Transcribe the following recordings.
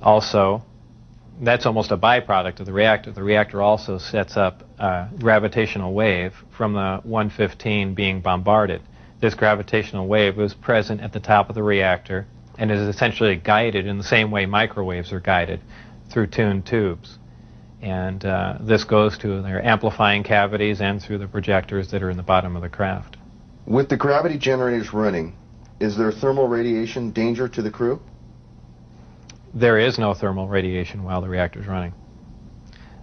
Also, that's almost a byproduct of the reactor. The reactor also sets up a gravitational wave from the 115 being bombarded. This gravitational wave was present at the top of the reactor and is essentially guided in the same way microwaves are guided through tuned tubes. And this goes to their amplifying cavities and through the projectors that are in the bottom of the craft. With the gravity generators running, is there thermal radiation danger to the crew? There is no thermal radiation while the reactor is running.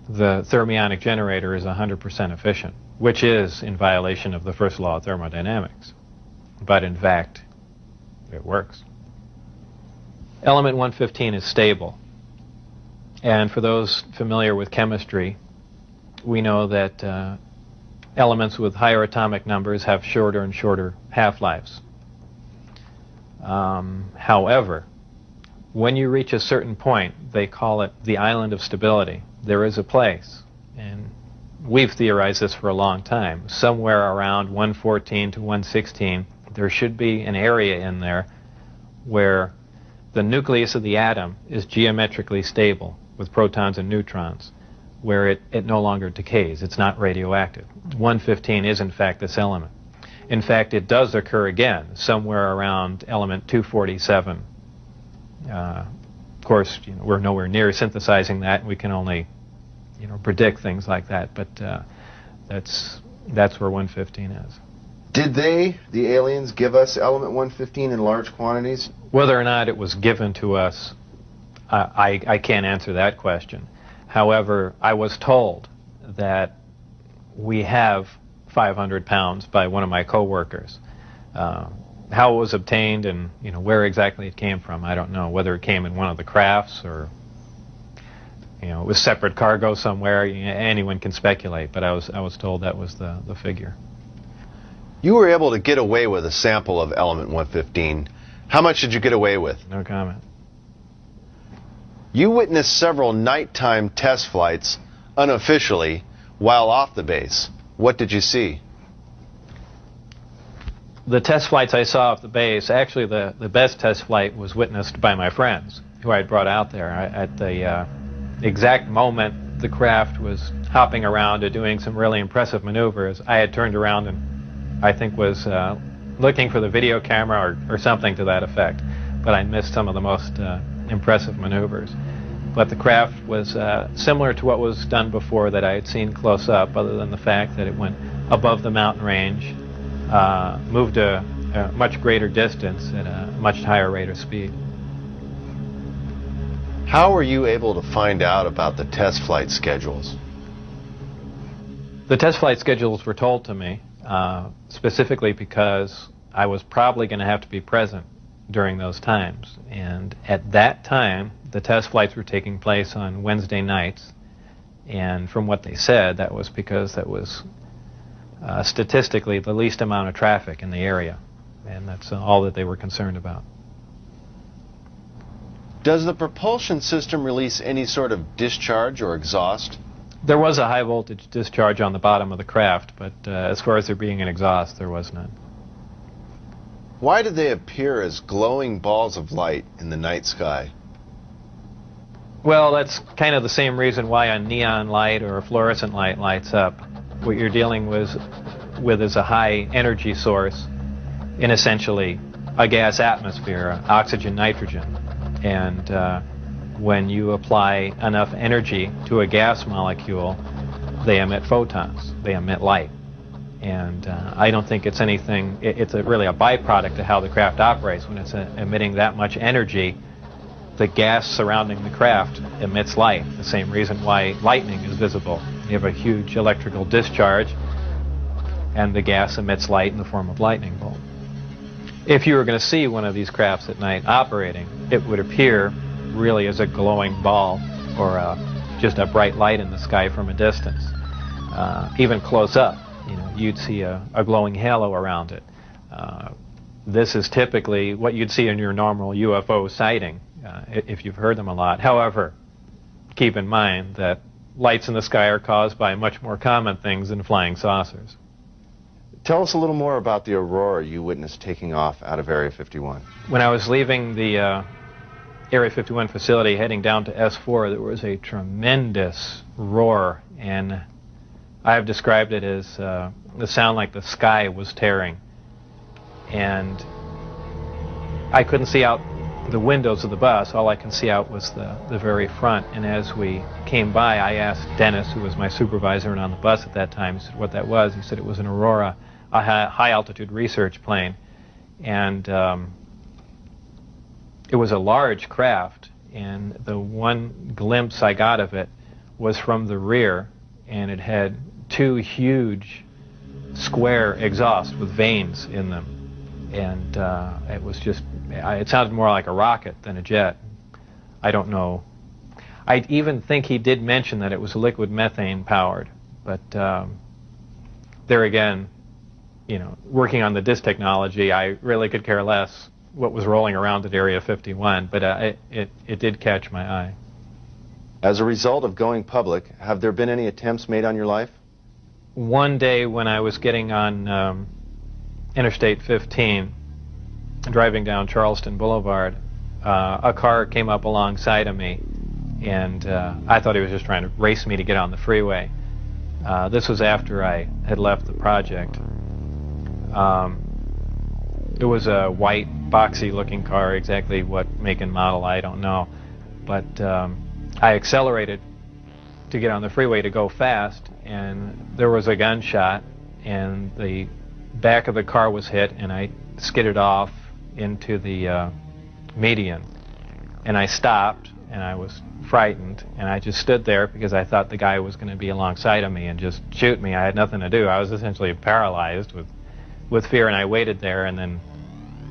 The thermionic generator is 100% efficient, which is in violation of the first law of thermodynamics. But in fact, it works. Element 115 is stable. And for those familiar with chemistry, we know that elements with higher atomic numbers have shorter and shorter half-lives. However, when you reach a certain point, they call it the island of stability. There is a place, and we've theorized this for a long time, somewhere around 114 to 116, there should be an area in there where the nucleus of the atom is geometrically stable with protons and neutrons, where it no longer decays. It's not radioactive. 115 is, in fact, this element. In fact, it does occur again somewhere around element 247. Of course, we're nowhere near synthesizing that. We can only, predict things like that. But that's where 115 is. Did the aliens, give us element 115 in large quantities? Whether or not it was given to us, I can't answer that question. However, I was told that we have 500 pounds by one of my co-workers. How it was obtained and where exactly it came from, I don't know. Whether it came in one of the crafts or it was separate cargo somewhere, anyone can speculate. But I was told that was the figure. You were able to get away with a sample of element 115. How much did you get away with? No comment. You witnessed several nighttime test flights unofficially while off the base. What did you see? The test flights I saw off the base, actually the best test flight was witnessed by my friends who I had brought out there. At the exact moment the craft was hopping around and doing some really impressive maneuvers, I had turned around and I think was looking for the video camera or something to that effect. But I missed some of the most impressive maneuvers. But the craft was similar to what was done before that I had seen close up, other than the fact that it went above the mountain range, moved a much greater distance at a much higher rate of speed. How were you able to find out about the test flight schedules? The test flight schedules were told to me specifically because I was probably going to have to be present during those times. And at that time, the test flights were taking place on Wednesday nights. And from what they said, that was because that was statistically the least amount of traffic in the area. And that's all that they were concerned about. Does the propulsion system release any sort of discharge or exhaust? There was a high voltage discharge on the bottom of the craft, but as far as there being an exhaust, there was none. Why do they appear as glowing balls of light in the night sky? Well, that's kind of the same reason why a neon light or a fluorescent light lights up. What you're dealing with is a high energy source in essentially a gas atmosphere, oxygen, nitrogen. And when you apply enough energy to a gas molecule, they emit photons, they emit light. And I don't think it's anything, it's really a byproduct of how the craft operates. When it's emitting that much energy, the gas surrounding the craft emits light, the same reason why lightning is visible. You have a huge electrical discharge, and the gas emits light in the form of lightning bolt. If you were going to see one of these crafts at night operating, it would appear really as a glowing ball or just a bright light in the sky from a distance. Even close up, you'd see a glowing halo around it. This is typically what you'd see in your normal UFO sighting, if you've heard them a lot. However, keep in mind that lights in the sky are caused by much more common things than flying saucers. Tell us a little more about the aurora you witnessed taking off out of Area 51. When I was leaving the Area 51 facility heading down to S4, there was a tremendous roar, and I have described it as the sound like the sky was tearing. And I couldn't see out the windows of the bus. All I could see out was the very front. And as we came by, I asked Dennis, who was my supervisor and on the bus at that time, he said what that was. He said it was an Aurora, a high-altitude research plane. And it was a large craft, and the one glimpse I got of it was from the rear, and it had two huge square exhausts with vanes in them. And it was just, it sounded more like a rocket than a jet. I don't know. I even think he did mention that it was liquid methane powered, but there again, you know, working on the disk technology, I really could care less what was rolling around at Area 51, but it did catch my eye. As a result of going public, have there been any attempts made on your life? One day when I was getting on Interstate 15, driving down Charleston Boulevard, a car came up alongside of me, and I thought he was just trying to race me to get on the freeway. This was after I had left the project. It was a white, boxy-looking car. Exactly what make and model, I don't know. But I accelerated to get on the freeway to go fast, and there was a gunshot, and the back of the car was hit, and I skidded off into the median. And I stopped, and I was frightened, and I just stood there because I thought the guy was going to be alongside of me and just shoot me. I had nothing to do. I was essentially paralyzed with fear, and I waited there, and then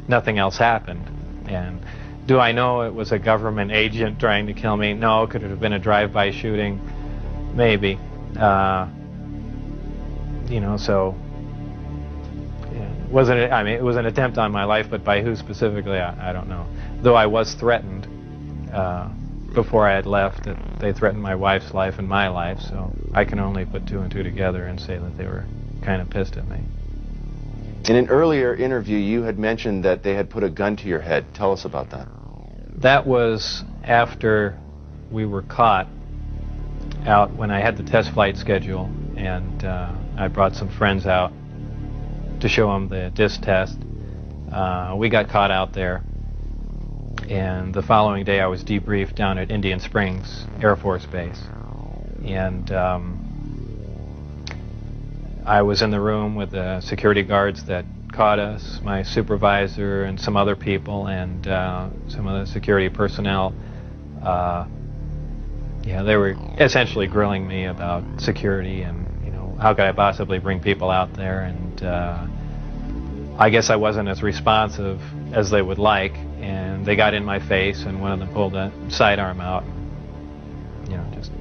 nothing else happened. And do I know it was a government agent trying to kill me? No. Could it have been a drive-by shooting? Maybe. You know, so yeah, it was an attempt on my life, but by who specifically, I don't know. Though I was threatened before I had left, that they threatened my wife's life and my life, so I can only put two and two together and say that they were kind of pissed at me. In an earlier interview, you had mentioned that they had put a gun to your head. Tell us about that. That was after we were caught out when I had the test flight schedule, and I brought some friends out to show them the disc test. We got caught out there, and the following day I was debriefed down at Indian Springs Air Force Base. And I was in the room with the security guards that caught us, my supervisor and some other people, and some of the security personnel. Yeah, they were essentially grilling me about security and, you know, how could I possibly bring people out there, and I guess I wasn't as responsive as they would like, and they got in my face, and one of them pulled a sidearm out and, you know, just